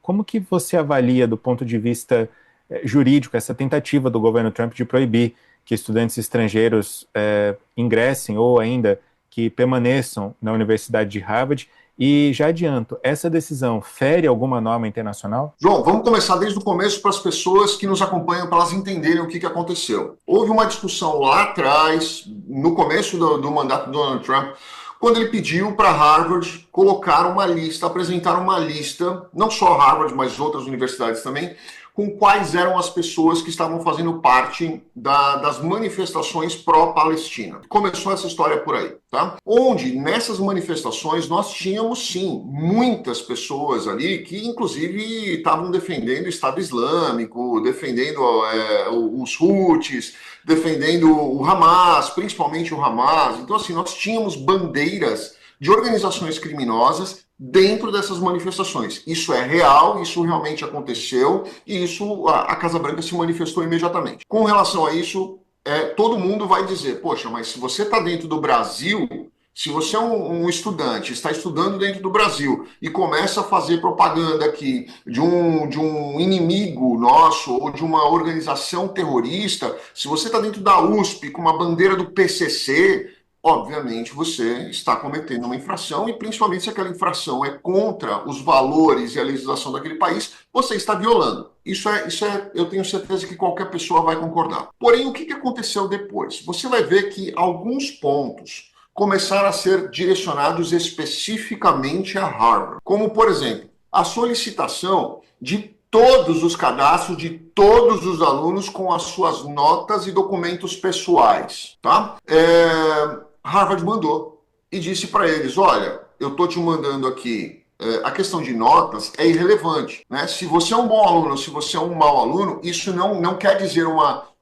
Como que você avalia, do ponto de vista jurídico, essa tentativa do governo Trump de proibir que estudantes estrangeiros ingressem ou ainda que permaneçam na Universidade de Harvard? E já adianto, essa decisão fere alguma norma internacional? João, vamos começar desde o começo para as pessoas que nos acompanham, para elas entenderem o que aconteceu. Houve uma discussão lá atrás, no começo do mandato do Donald Trump, quando ele pediu para Harvard colocar uma lista, apresentar uma lista, não só Harvard, mas outras universidades também, com quais eram as pessoas que estavam fazendo parte das manifestações pró-Palestina. Começou essa história por aí, tá? Onde, nessas manifestações, nós tínhamos, sim, muitas pessoas ali que, inclusive, estavam defendendo o Estado Islâmico, defendendo os Houthis, defendendo o Hamas, principalmente o Hamas. Então, assim, nós tínhamos bandeiras de organizações criminosas dentro dessas manifestações. Isso é real, isso realmente aconteceu e isso a Casa Branca se manifestou imediatamente. Com relação a isso, todo mundo vai dizer, poxa, mas se você está dentro do Brasil, se você é um estudante, está estudando dentro do Brasil e começa a fazer propaganda aqui de um inimigo nosso ou de uma organização terrorista, se você está dentro da USP com uma bandeira do PCC, obviamente você está cometendo uma infração e principalmente se aquela infração é contra os valores e a legislação daquele país, você está violando. Eu tenho certeza que qualquer pessoa vai concordar. Porém, o que aconteceu depois? Você vai ver que alguns pontos começaram a ser direcionados especificamente a Harvard, como, por exemplo, a solicitação de todos os cadastros de todos os alunos com as suas notas e documentos pessoais, tá? Harvard mandou e disse para eles, olha, eu estou te mandando aqui, a questão de notas é irrelevante, né? Se você é um bom aluno, se você é um mau aluno, isso não quer dizer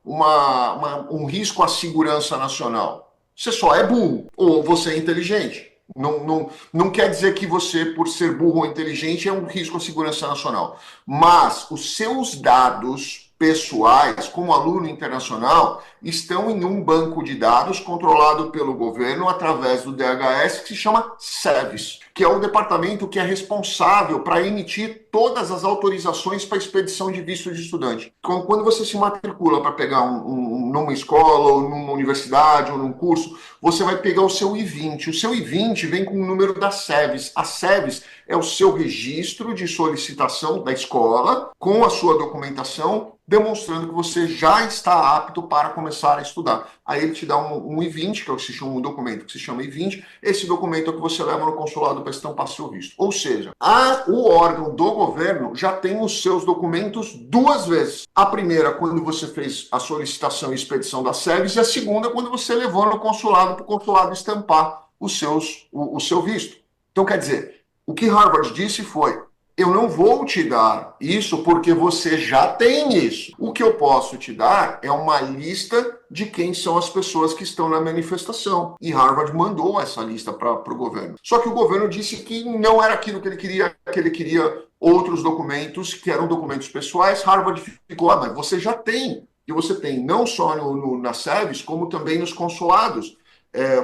um risco à segurança nacional. Você só é burro ou você é inteligente. Não quer dizer que você, por ser burro ou inteligente, é um risco à segurança nacional. Mas os seus dados pessoais, como aluno internacional, estão em um banco de dados controlado pelo governo através do DHS, que se chama SEVES, que é o departamento que é responsável para emitir todas as autorizações para expedição de visto de estudante. Então, quando você se matricula para pegar numa escola, ou numa universidade, ou num curso, você vai pegar o seu I-20. O seu I-20 vem com o número da SEVES. A SEVES é o seu registro de solicitação da escola, com a sua documentação, demonstrando que você já está apto para começar a estudar. Aí ele te dá um I-20, que é o que se chama um documento que se chama I-20. Esse documento é o que você leva no consulado para estampar seu visto. Ou seja, o órgão do governo já tem os seus documentos duas vezes. A primeira, quando você fez a solicitação e expedição da SEVES, e a segunda, quando você levou no consulado para o consulado estampar o seu visto. Então, quer dizer, o que Harvard disse foi, eu não vou te dar isso porque você já tem isso. O que eu posso te dar é uma lista de quem são as pessoas que estão na manifestação. E Harvard mandou essa lista para o governo. Só que o governo disse que não era aquilo que ele queria outros documentos, que eram documentos pessoais. Harvard ficou, mas você já tem. E você tem não só na SEVES, como também nos consulados.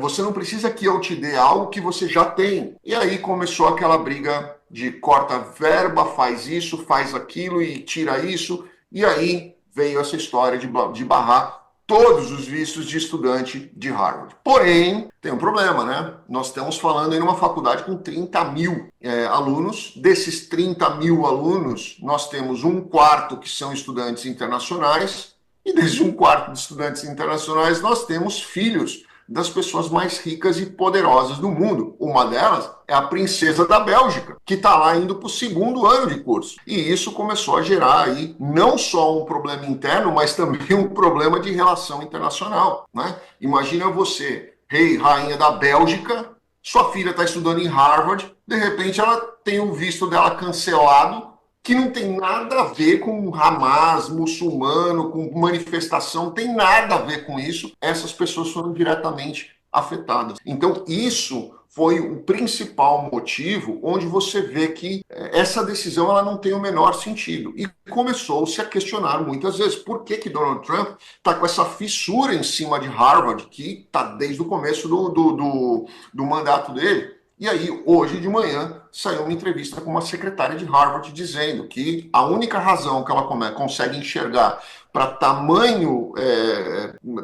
Você não precisa que eu te dê algo que você já tem. E aí começou aquela briga de corta verba, faz isso, faz aquilo e tira isso. E aí veio essa história de barrar todos os vistos de estudante de Harvard. Porém, tem um problema, né? Nós estamos falando em uma faculdade com 30 mil alunos. Desses 30 mil alunos, nós temos um quarto que são estudantes internacionais. E desses um quarto de estudantes internacionais, nós temos filhos das pessoas mais ricas e poderosas do mundo. Uma delas é a princesa da Bélgica, que está lá indo para o segundo ano de curso. E isso começou a gerar aí não só um problema interno, mas também um problema de relação internacional, né? Imagina você, rei, rainha da Bélgica, sua filha está estudando em Harvard, de repente ela tem o visto dela cancelado, que não tem nada a ver com Hamas, muçulmano, com manifestação, tem nada a ver com isso. Essas pessoas foram diretamente afetadas. Então, isso foi o principal motivo onde você vê que essa decisão ela não tem o menor sentido. E começou-se a questionar muitas vezes por que Donald Trump está com essa fissura em cima de Harvard, que está desde o começo do mandato dele. E aí, hoje de manhã, saiu uma entrevista com uma secretária de Harvard dizendo que a única razão que ela consegue enxergar para tamanho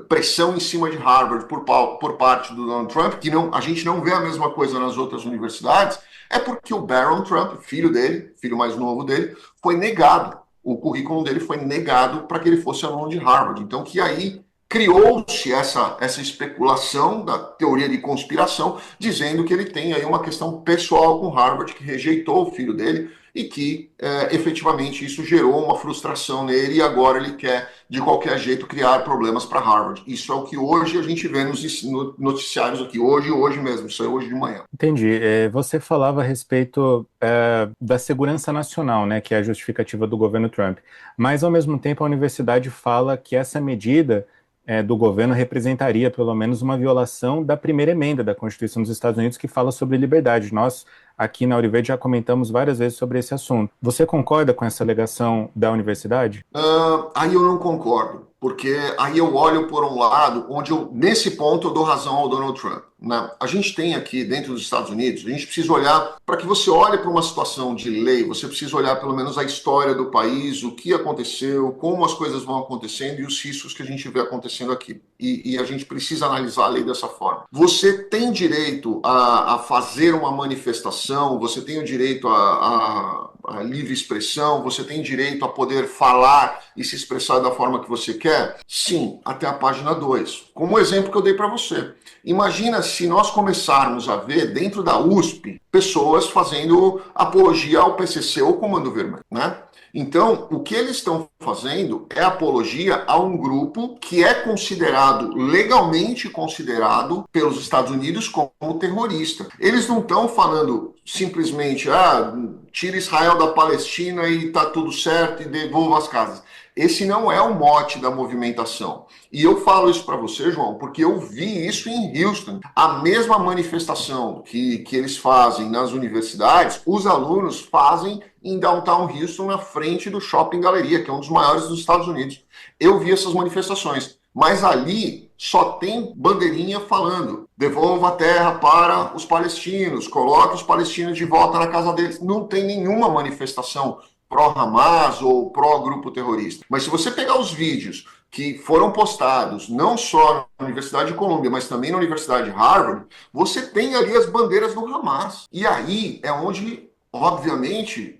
pressão em cima de Harvard por parte do Donald Trump, que não, a gente não vê a mesma coisa nas outras universidades, é porque o Barron Trump, filho dele, filho mais novo dele, foi negado. O currículo dele foi negado para que ele fosse aluno de Harvard. Então, que aí criou-se essa especulação da teoria de conspiração, dizendo que ele tem aí uma questão pessoal com Harvard, que rejeitou o filho dele e que efetivamente isso gerou uma frustração nele e agora ele quer, de qualquer jeito, criar problemas para Harvard. Isso é o que hoje a gente vê nos noticiários aqui, hoje mesmo, isso é hoje de manhã. Entendi. Você falava a respeito da segurança nacional, né, que é a justificativa do governo Trump. Mas, ao mesmo tempo, a universidade fala que essa medida do governo representaria, pelo menos, uma violação da primeira emenda da Constituição dos Estados Unidos, que fala sobre liberdade. Nós, aqui na Ouro Verde, já comentamos várias vezes sobre esse assunto. Você concorda com essa alegação da universidade? Aí eu não concordo, porque aí eu olho por um lado onde nesse ponto eu dou razão ao Donald Trump. Né? A gente tem aqui dentro dos Estados Unidos, a gente precisa olhar, para que você olhe para uma situação de lei, você precisa olhar pelo menos a história do país, o que aconteceu, como as coisas vão acontecendo e os riscos que a gente vê acontecendo aqui. E a gente precisa analisar a lei dessa forma. Você tem direito a fazer uma manifestação, você tem o direito a livre expressão, você tem direito a poder falar e se expressar da forma que você quer? Sim, até a página 2. Como o exemplo que eu dei para você. Imagina se nós começarmos a ver dentro da USP pessoas fazendo apologia ao PCC ou Comando Vermelho, né? Então, o que eles estão fazendo é apologia a um grupo que é considerado, legalmente considerado pelos Estados Unidos como terrorista. Eles não estão falando simplesmente, tira Israel da Palestina e tá tudo certo e devolva as casas. Esse não é o mote da movimentação. E eu falo isso para você, João, porque eu vi isso em Houston. A mesma manifestação que eles fazem nas universidades, os alunos fazem em Downtown Houston, na frente do Shopping Galeria, que é um dos maiores dos Estados Unidos. Eu vi essas manifestações, mas ali só tem bandeirinha falando: devolva a terra para os palestinos, coloque os palestinos de volta na casa deles. Não tem nenhuma manifestação pró-Hamas ou pró-grupo terrorista. Mas se você pegar os vídeos que foram postados não só na Universidade de Colômbia, mas também na Universidade de Harvard, você tem ali as bandeiras do Hamas. E aí é onde, obviamente,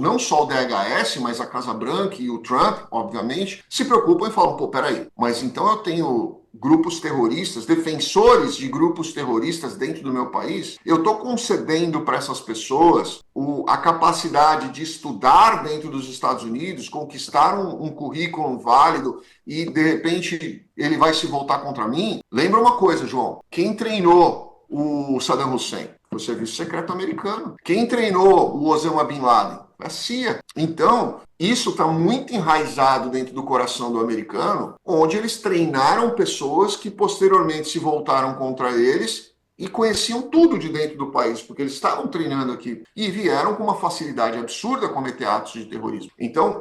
não só o DHS, mas a Casa Branca e o Trump, obviamente, se preocupam e falam: pô, peraí, mas então eu tenho grupos terroristas, defensores de grupos terroristas dentro do meu país, eu estou concedendo para essas pessoas a capacidade de estudar dentro dos Estados Unidos, conquistar um currículo válido e, de repente, ele vai se voltar contra mim? Lembra uma coisa, João, quem treinou o Saddam Hussein? Foi o Serviço Secreto Americano. Quem treinou o Osama Bin Laden? A CIA. Então, isso está muito enraizado dentro do coração do americano, onde eles treinaram pessoas que posteriormente se voltaram contra eles e conheciam tudo de dentro do país, porque eles estavam treinando aqui e vieram com uma facilidade absurda a cometer atos de terrorismo. Então,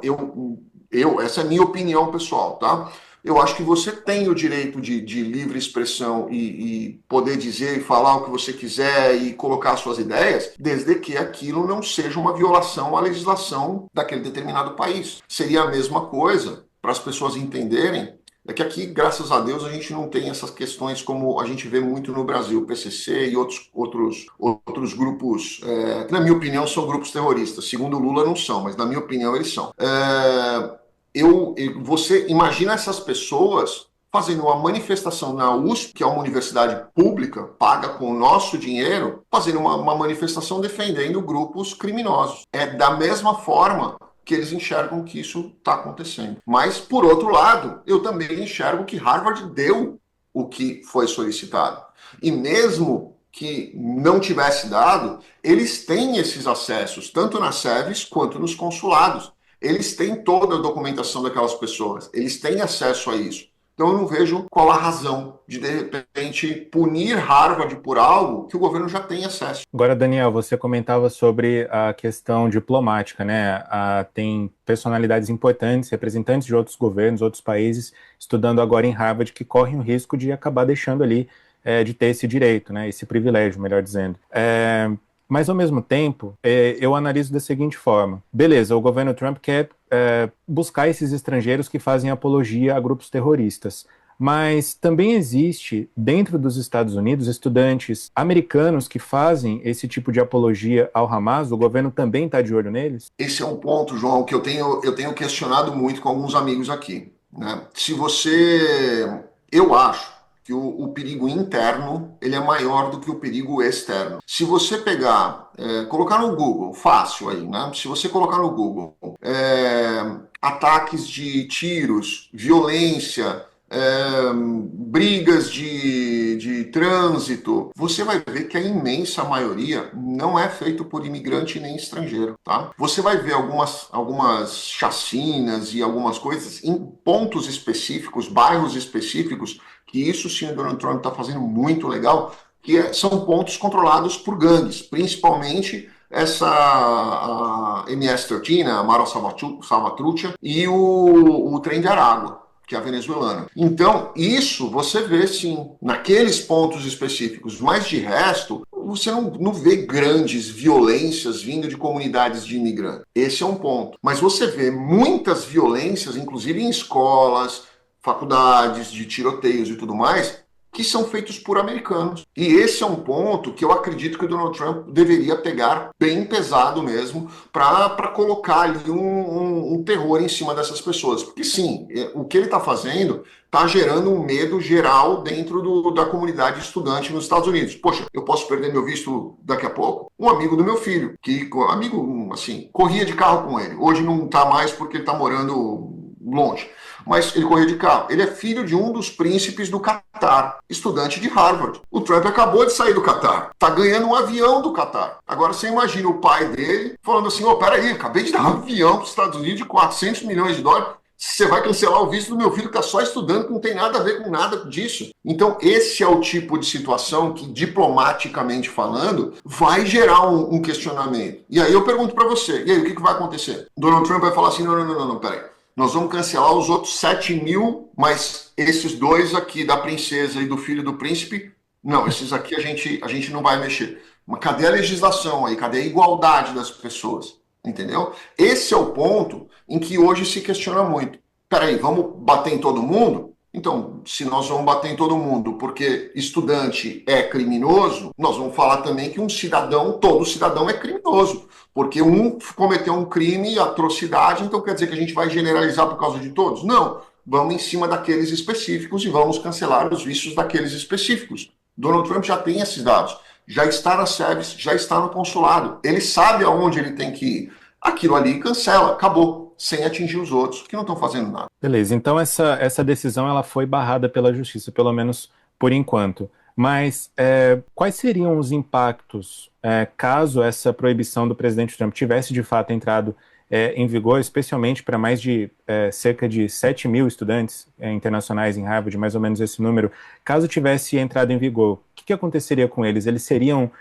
essa é a minha opinião pessoal, tá? Eu acho que você tem o direito de livre expressão e poder dizer e falar o que você quiser e colocar suas ideias, desde que aquilo não seja uma violação à legislação daquele determinado país. Seria a mesma coisa, para as pessoas entenderem, é que aqui, graças a Deus, a gente não tem essas questões como a gente vê muito no Brasil, o PCC e outros grupos, que na minha opinião são grupos terroristas. Segundo o Lula não são, mas na minha opinião eles são. Você imagina essas pessoas fazendo uma manifestação na USP, que é uma universidade pública, paga com o nosso dinheiro, fazendo uma manifestação defendendo grupos criminosos. É da mesma forma que eles enxergam que isso está acontecendo. Mas, por outro lado, eu também enxergo que Harvard deu o que foi solicitado. E mesmo que não tivesse dado, eles têm esses acessos, tanto nas sedes quanto nos consulados. Eles têm toda a documentação daquelas pessoas, eles têm acesso a isso. Então eu não vejo qual a razão de repente, punir Harvard por algo que o governo já tem acesso. Agora, Daniel, você comentava sobre a questão diplomática, né? Tem personalidades importantes, representantes de outros governos, outros países, estudando agora em Harvard, que correm o risco de acabar deixando ali de ter esse direito, né, esse privilégio, melhor dizendo. Mas, ao mesmo tempo, eu analiso da seguinte forma. Beleza, o governo Trump quer buscar esses estrangeiros que fazem apologia a grupos terroristas. Mas também existe, dentro dos Estados Unidos, estudantes americanos que fazem esse tipo de apologia ao Hamas. O governo também está de olho neles? Esse é um ponto, João, que eu tenho questionado muito com alguns amigos aqui, né? Se você... Eu acho que o perigo interno ele é maior do que o perigo externo. Se você pegar, colocar no Google, fácil aí, né? Se você colocar no Google ataques de tiros, violência, brigas de trânsito, você vai ver que a imensa maioria não é feito por imigrante nem estrangeiro, tá? Você vai ver algumas chacinas e algumas coisas em pontos específicos, bairros específicos, que isso sim o Donald Trump está fazendo muito legal, que são pontos controlados por gangues, principalmente essa a MS-13, a Mara Salvatrucha, e o Trem de Aragua, que é a venezuelana. Então, isso você vê sim, naqueles pontos específicos, mas de resto, você não vê grandes violências vindo de comunidades de imigrantes. Esse é um ponto. Mas você vê muitas violências, inclusive em escolas, faculdades, de tiroteios e tudo mais, que são feitos por americanos. E esse é um ponto que eu acredito que o Donald Trump deveria pegar bem pesado mesmo para colocar ali um terror em cima dessas pessoas. Porque sim, o que ele está fazendo está gerando um medo geral dentro da comunidade estudante nos Estados Unidos. Poxa, eu posso perder meu visto daqui a pouco? Um amigo do meu filho, amigo, assim, corria de carro com ele. Hoje não está mais porque ele está morando longe. Mas ele correu de carro. Ele é filho de um dos príncipes do Catar, estudante de Harvard. O Trump acabou de sair do Catar. Tá ganhando um avião do Catar. Agora você imagina o pai dele falando assim, peraí, acabei de dar um avião para os Estados Unidos de 400 milhões de dólares. Você vai cancelar o visto do meu filho que está só estudando, que não tem nada a ver com nada disso. Então, esse é o tipo de situação que, diplomaticamente falando, vai gerar um questionamento. E aí eu pergunto para você, e aí o que vai acontecer? Donald Trump vai falar assim, não, peraí. Nós vamos cancelar os outros 7 mil, mas esses dois aqui da princesa e do filho do príncipe, não, esses aqui a gente não vai mexer. Mas cadê a legislação aí? Cadê a igualdade das pessoas? Entendeu? Esse é o ponto em que hoje se questiona muito. Peraí, vamos bater em todo mundo? Então, se nós vamos bater em todo mundo porque estudante é criminoso, nós vamos falar também que todo cidadão é criminoso. Porque um cometeu um crime, atrocidade, então quer dizer que a gente vai generalizar por causa de todos? Não. Vamos em cima daqueles específicos e vamos cancelar os vistos daqueles específicos. Donald Trump já tem esses dados. Já está na SEBS, já está no consulado. Ele sabe aonde ele tem que ir. Aquilo ali cancela, acabou, sem atingir os outros, que não estão fazendo nada. Beleza, então essa decisão ela foi barrada pela justiça, pelo menos por enquanto. Mas quais seriam os impactos caso essa proibição do presidente Trump tivesse de fato entrado em vigor, especialmente para mais de cerca de 7 mil estudantes internacionais em Harvard, mais ou menos esse número? Caso tivesse entrado em vigor, o que aconteceria com eles? Eles seriam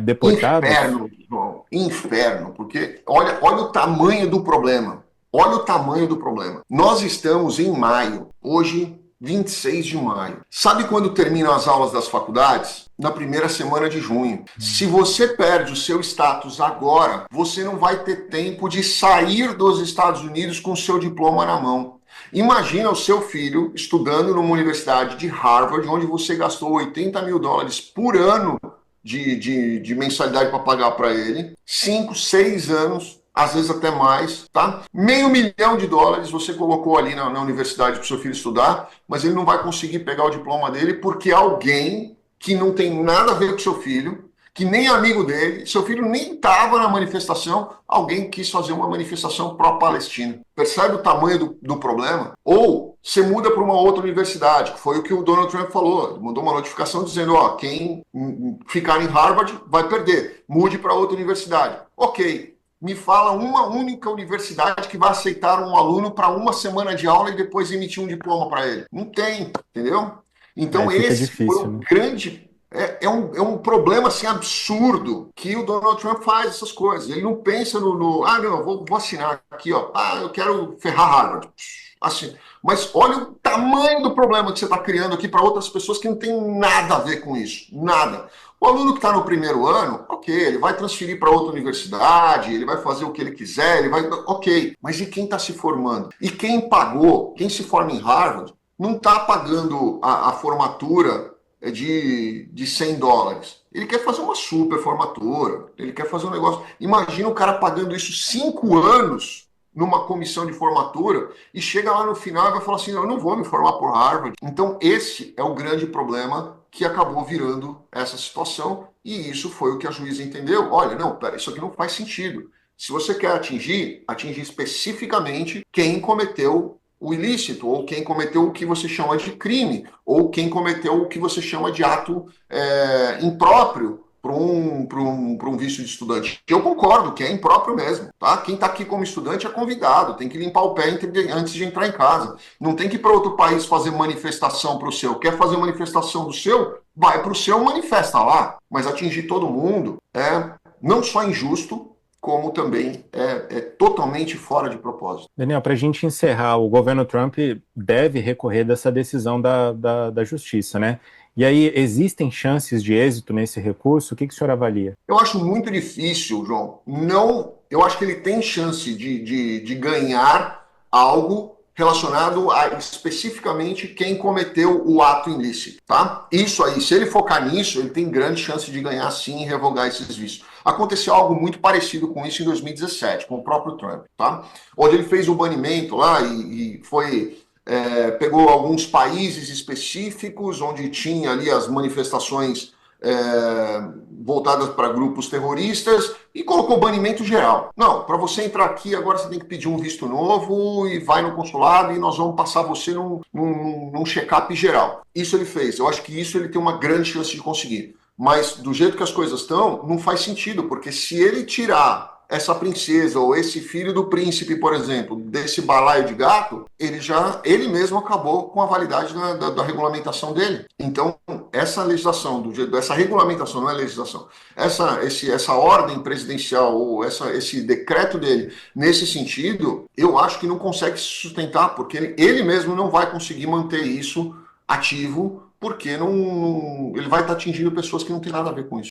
deportados? Inferno, João, inferno, porque olha o tamanho do problema. Olha o tamanho do problema. Nós estamos em maio, hoje 26 de maio. Sabe quando terminam as aulas das faculdades? Na primeira semana de junho. Se você perde o seu status agora, você não vai ter tempo de sair dos Estados Unidos com o seu diploma na mão. Imagina o seu filho estudando numa universidade de Harvard, onde você gastou 80 mil dólares por ano de mensalidade para pagar para ele, 5, 6 anos, às vezes até mais, tá? $500 mil você colocou ali na universidade para o seu filho estudar, mas ele não vai conseguir pegar o diploma dele porque alguém que não tem nada a ver com seu filho, que nem é amigo dele, seu filho nem estava na manifestação, alguém quis fazer uma manifestação pró-Palestina. Percebe o tamanho do problema? Ou você muda para uma outra universidade, que foi o que o Donald Trump falou. Ele mandou uma notificação dizendo, quem ficar em Harvard vai perder. Mude para outra universidade. Ok. Me fala uma única universidade que vai aceitar um aluno para uma semana de aula e depois emitir um diploma para ele. Não tem, entendeu? Então Fica esse difícil, foi o né? grande É um problema assim, absurdo que o Donald Trump faz essas coisas. Ele não pensa não, vou assinar aqui, ó. Eu quero ferrar Harvard. Assim. Mas olha o tamanho do problema que você está criando aqui para outras pessoas que não tem nada a ver com isso. Nada. O aluno que está no primeiro ano, ok, ele vai transferir para outra universidade, ele vai fazer o que ele quiser, ele vai. Ok. Mas e quem está se formando? E quem pagou, quem se forma em Harvard, não está pagando a formatura de $100. Ele quer fazer uma super formatura, ele quer fazer um negócio. Imagina o cara pagando isso 5 anos numa comissão de formatura e chega lá no final e vai falar assim: não, eu não vou me formar por Harvard. Então, esse é o grande problema que acabou virando essa situação, e isso foi o que a juíza entendeu. Olha, não, pera, isso aqui não faz sentido. Se você quer atingir especificamente quem cometeu o ilícito, ou quem cometeu o que você chama de crime, ou quem cometeu o que você chama de ato impróprio para um visto de estudante. Eu concordo que é impróprio mesmo. Tá? Quem está aqui como estudante é convidado, tem que limpar o pé antes de entrar em casa. Não tem que ir para outro país fazer manifestação para o seu. Quer fazer manifestação do seu? Vai para o seu, manifesta lá. Mas atingir todo mundo é não só injusto, como também é totalmente fora de propósito. Daniel, para a gente encerrar, o governo Trump deve recorrer dessa decisão da justiça, né? E aí, existem chances de êxito nesse recurso? O que o senhor avalia? Eu acho muito difícil, João. Não, eu acho que ele tem chance de ganhar algo relacionado a especificamente quem cometeu o ato ilícito, tá? Isso aí, se ele focar nisso, ele tem grande chance de ganhar sim e revogar esses vistos. Aconteceu algo muito parecido com isso em 2017, com o próprio Trump, tá? Onde ele fez o banimento lá e pegou alguns países específicos onde tinha ali as manifestações voltadas para grupos terroristas e colocou banimento geral. Não, para você entrar aqui agora você tem que pedir um visto novo e vai no consulado e nós vamos passar você num check-up geral. Isso ele fez. Eu acho que isso ele tem uma grande chance de conseguir. Mas do jeito que as coisas estão, não faz sentido, porque se ele tirar essa princesa ou esse filho do príncipe, por exemplo, desse balaio de gato, ele mesmo acabou com a validade da regulamentação dele. Então, essa legislação, essa regulamentação, não é legislação, essa ordem presidencial ou esse decreto dele, nesse sentido, eu acho que não consegue se sustentar, porque ele mesmo não vai conseguir manter isso ativo, porque ele vai estar atingindo pessoas que não têm nada a ver com isso.